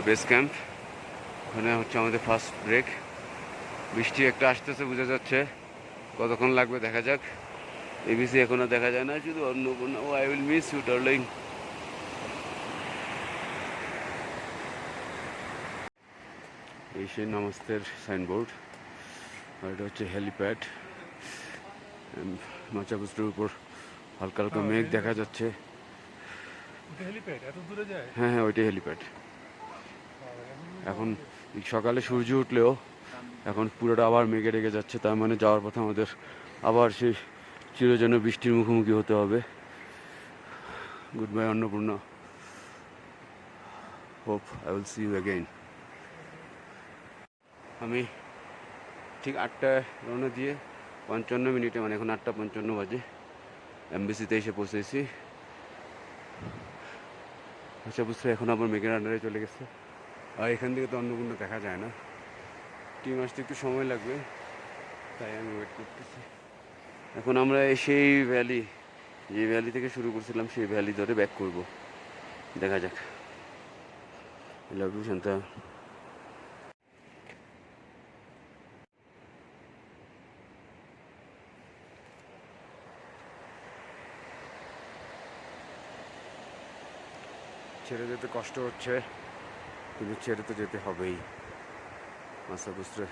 Base camp, ওখানে হচ্ছে আমাদের ফার্স্ট ব্রেক। বৃষ্টি একটা আসতেছে বোঝা যাচ্ছে, কতক্ষণ লাগবে দেখা যাক। এবিসি এখনো দেখা যায় না, শুধু Annapurna. Oh I will miss you darling. এই সেই নামাস্তের সাইনবোর্ড, আর এটা হচ্ছে হেলিপ্যাড। মাচাবুস্তুর উপর হালকা হালকা মেঘ দেখা যাচ্ছে। হ্যাঁ হ্যাঁ, ওইটাই হেলিপ্যাড। এখন সকালে সূর্য উঠলেও এখন পুরোটা আবার মেঘে রেগে যাচ্ছে, তার মানে যাওয়ার পথে আমাদের আবার সেই চিরজন্য বৃষ্টির মুখোমুখি হতে হবে। Goodbye Annapurna, hope I will see you again. আমি ঠিক 8টায় রওনা দিয়ে 55 মিনিটে, মানে এখন 8টা 55 বাজে, এমবিসিতে এসে পৌঁছেছি। আচ্ছা, বুঝতে এখন আবার মেঘের আন্ডারে চলে গেছে, আর এখান থেকে তো অন্নপূর্ণা দেখা যায় না। টিম আসতে একটু সময় লাগবে, তাই আমি ওয়েট করতেছি। এখন আমরা সেই ভ্যালি, যে ভ্যালি থেকে শুরু করছিলাম, সেই ভ্যালি ধরে ব্যাক করব। দেখা যাক। Love you Shanta. ছেড়ে যেতে কষ্ট হচ্ছে, কিন্তু ছেড়ে তো যেতে হবেই। মাসাবুস্ত্রে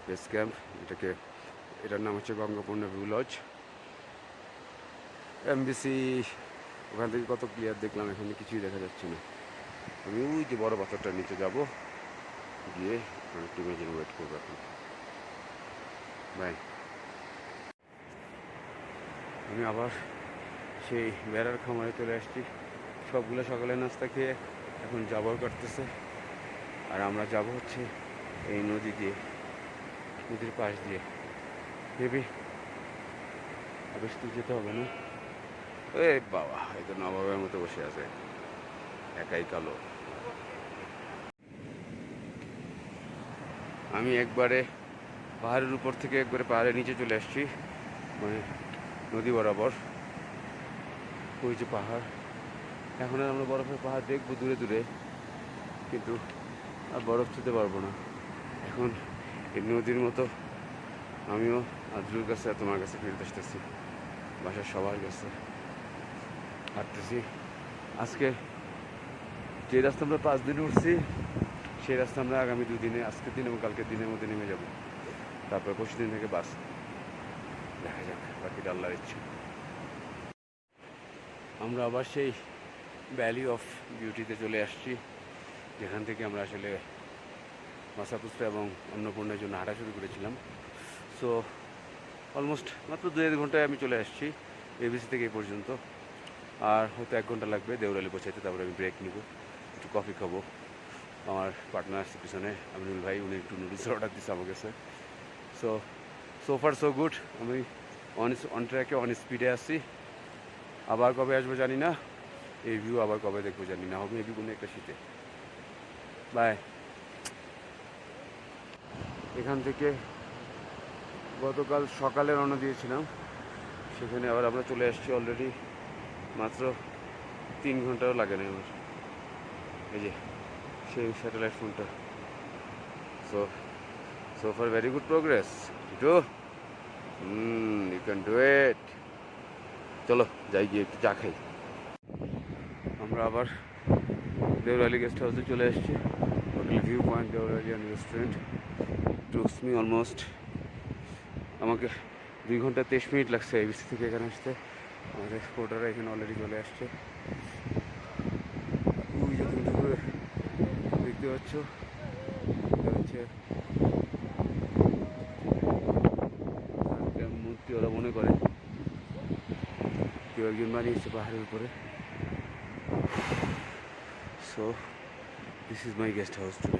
বেস ক্যাম্প, এটার নাম হচ্ছে গঙ্গাপূর্ণা ভিউ লজ। এমবিসি ওখান থেকে কত ক্লিয়ার দেখলাম, এখানে কিছুই দেখা যাচ্ছে না। আমি ওই যে বড় পাথরটার নিচে যাব, গিয়ে টিমের জন্য ওয়েট করবো এখন। বাই। আমি আবার সেই বেড়ার খামারে চলে আসছি। সবগুলো সকালে নাস্তা খেয়ে এখন যাবর করতেছে, আর আমরা যাব হচ্ছে এই নদী দিয়ে, নদীর পাশ দিয়ে। ভেবি আবেশ তুই যেতে হবে না? এ বাবা, এই তো নবাবের মতো বসে আছে, একাই কালো। আমি একবারে পাহাড়ের উপর থেকে একবারে পাহাড়ের নিচে চলে আসছি, মানে নদী বরাবর। ওই যে পাহাড়, এখন আর আমরা বরফের পাহাড় দেখবো দূরে দূরে, কিন্তু আর বরফ ছুঁতে পারবো না। এখন এই নদীর মতো আমিও আদ্রুর কাছে আর তোমার কাছে ফিরতে আসতেছি, বাসার সবার কাছে হাঁটতেছি। আজকে যে রাস্তা আমরা 5 দিনে উঠছি, সেই রাস্তা আমরা আগামী 2 দিনে, আজকের দিন এবং কালকের দিনের মধ্যে নেমে যাব। তারপর পরশু দিন থেকে বাস। দেখা যাক, বাকিটা আল্লাহর ইচ্ছা। আমরা আবার সেই ভ্যালি অফ বিউটিতে চলে আসছি, যেখান থেকে আমরা আসলে মাসাপুস্ত্রা এবং অন্নপূর্ণার জন্য হাঁটা শুরু করেছিলাম। সো অলমোস্ট মাত্র 2-1 ঘন্টায় আমি চলে আসছি এবিসি থেকে এই পর্যন্ত। আর হয়তো 1 ঘন্টা লাগবে দেওরালি পৌঁছাইতে, তারপরে আমি ব্রেক নিব, একটু কফি খাবো। আমার পার্টনার আসছে পিছনে, আমিনুল ভাই, উনি একটু নুডলস অর্ডার দিচ্ছে আমার কাছে। So far so good. আমি অন ট্র্যাকে, অন স্পিডে আসছি। আবার কবে আসবো জানি না, এই ভিউ আবার কবে দেখবো জানি না, হবে মেবি কোনো একটা শীতে। বাই। এখান থেকে গতকাল সকালে রওনা দিয়েছিলাম, সেখানে আবার আমরা চলে আসছি অলরেডি, মাত্র 3 ঘন্টাও লাগে না আমার। এই যে সেই স্যাটেলাইট ফোনটা। So far very good progress. You can do it. চলো যাই, গিয়ে একটু চা খাই। আমরা আবার দেওরালি গেস্ট হাউসে চলে এসেছি, হোটেল ভিউ পয়েন্ট দেওরালিয়ান রেস্টুরেন্ট। টুকস মি অলমোস্ট, আমাকে 2 ঘন্টা 23 মিনিট লাগছে এবিসি থেকে এখানে আসতে। আমাদের এক্সপোর্টাররা এখানে অলরেডি চলে আসছে। ওই যে তুমি দুপুরে দেখতে পাচ্ছ, হচ্ছে মূর্তি, ওরা মনে করে কেউ একজন বানিয়েছে পাহাড়ের উপরে। So this is my guest house today.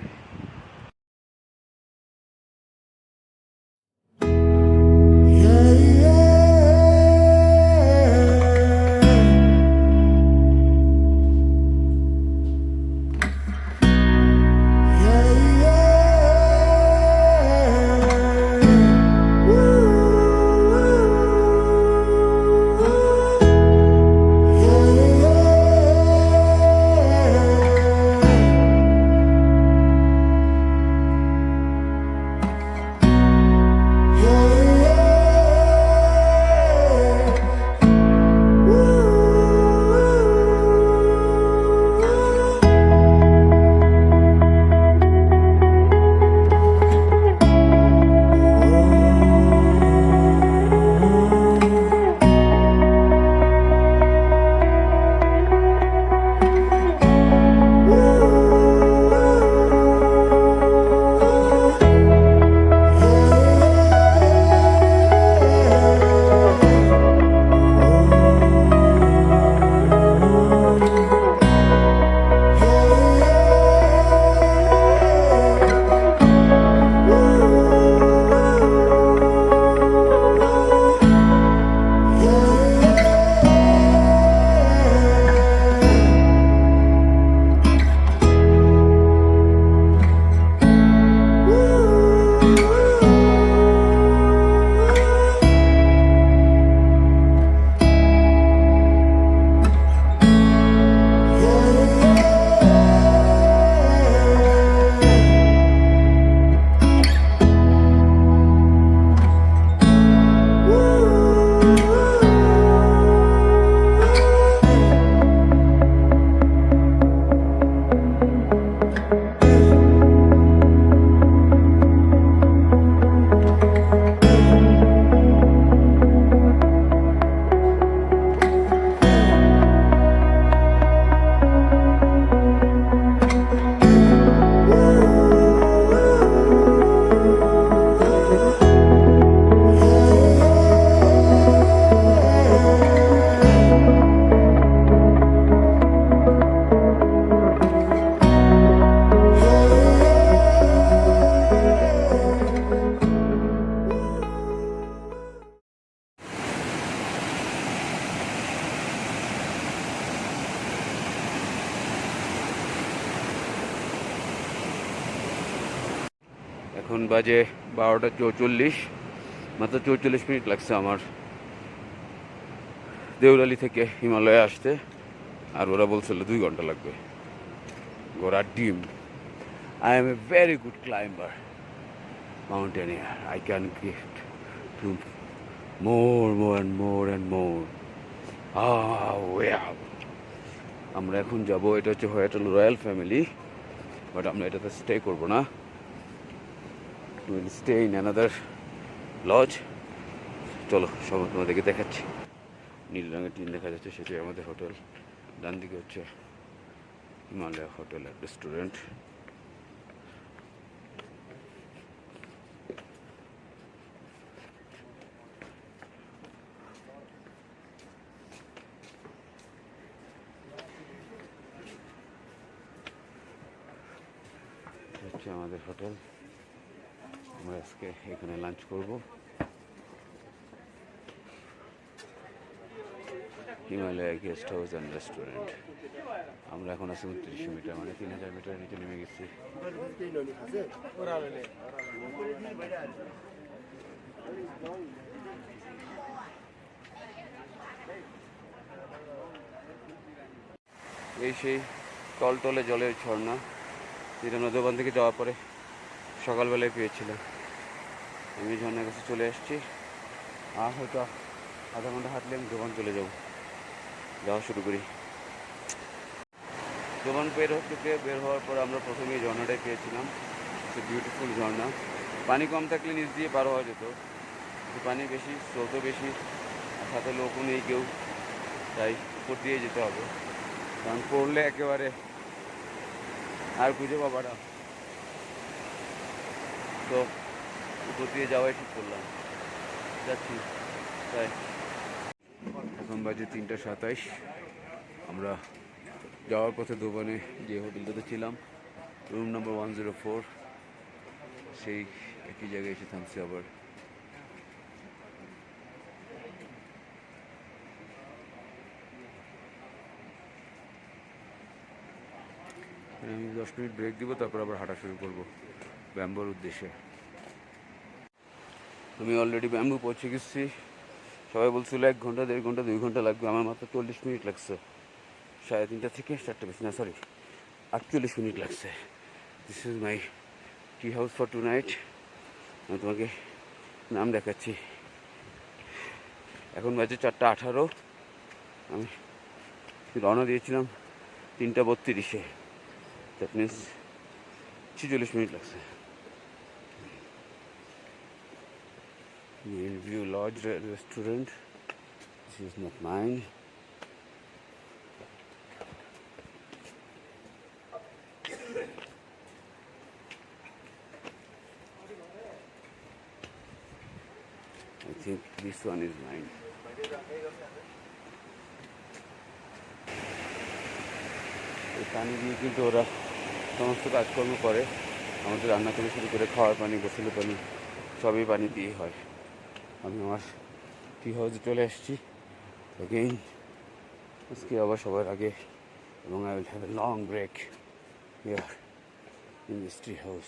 এখন বাজে 12:44, মাত্র 44 মিনিট লাগছে আমার দেউলালি থেকে হিমালয়ে আসতে, আর ওরা বলছিল 2 ঘন্টা লাগবে। ঘোড়ার ডিম। I am a very good climber, mountaineer. I can get to more and more. Wow. আমরা এখন যাব, এটা হচ্ছে হোটেল রয়্যাল ফ্যামিলি, বাট আমরা এটাতে স্টে করবো না। We will stay in another lodge. চলো সব তোমাদেরকে দেখাচ্ছি। নীল রঙের টিন দেখা যাচ্ছে, সেটাই আমাদের হোটেল। ডান দিকে হচ্ছে হিমালয় হোটেল অ্যান্ড রেস্টুরেন্ট। হচ্ছে আমাদের হোটেল। আমরা আজকে এখানে লাঞ্চ করব। Himalaya guest house and restaurant. আমরা এখন আছি 29 মিটার, মানে 3000 মিটার নিচে নেমে গেছি। এই সেই টলটলে জলের ঝর্ণা, যেটা আমরা দোকান থেকে যাওয়ার পরে সকালবেলায় পেয়েছিলাম। আমি ঝর্ণার কাছে চলে এসেছি, আর হয়তো আধা ঘন্টা হাঁটলে আমি দোকান চলে যাওয়া শুরু করি। দোকান বের হওয়ার পর আমরা প্রথমেই ঝর্ণাটাই পেয়েছিলাম। সে বিউটিফুল ঝর্ণা। পানি কম থাকলে নিচ দিয়ে পার হওয়া যেত, কিন্তু পানি বেশি, স্রোতও বেশি, আর সাথে লোকও নেই কেউ, তাই উপর দিয়ে যেতে হবে, কারণ পড়লে একেবারে আর খুঁজে পাবা না। তো উপর দিয়ে যাওয়াই ঠিক করলাম, যাচ্ছি তাই। এখন বাজে 3:27। আমরা যাওয়ার পথে দোকানে যে হোটেলটাতে ছিলাম, রুম নাম্বার 104, সেই একই জায়গায় এসে থামছি আবার। আমি 10 মিনিট ব্রেক দিব, তারপর আবার হাঁটা শুরু করবো ব্যাম্বোর উদ্দেশ্যে। আমি অলরেডি ব্যাম্বু পৌঁছে গেছি। সবাই বলছিল 1 ঘন্টা, 1.5 ঘন্টা, 2 ঘন্টা লাগবে, আমার মাত্র 40 মিনিট লাগছে। 3:30 থেকে 4টা বেশি না, সরি 48 মিনিট লাগছে। This is my tea house for tonight. আমি তোমাকে নাম দেখাচ্ছি। এখন বাজে 4:18। আমি রওনা দিয়েছিলাম 3:32-এ, দ্যাট মিনস 46 মিনিট লাগছে। View Lodge restaurant. This is not mine. I think this one is mine. এই পানি দিয়ে কিন্তু ওরা সমস্ত কাজকর্ম করে। আমাদের রান্না থেকে শুরু করে খাওয়ার পানি, গোসলের পানি, সবই পানি দিয়ে হয়। আমি আমার টি হাউসে চলে এসেছি এগেইন, আজকে আবার সবার আগে, এবং I will have a long break here in this tea house.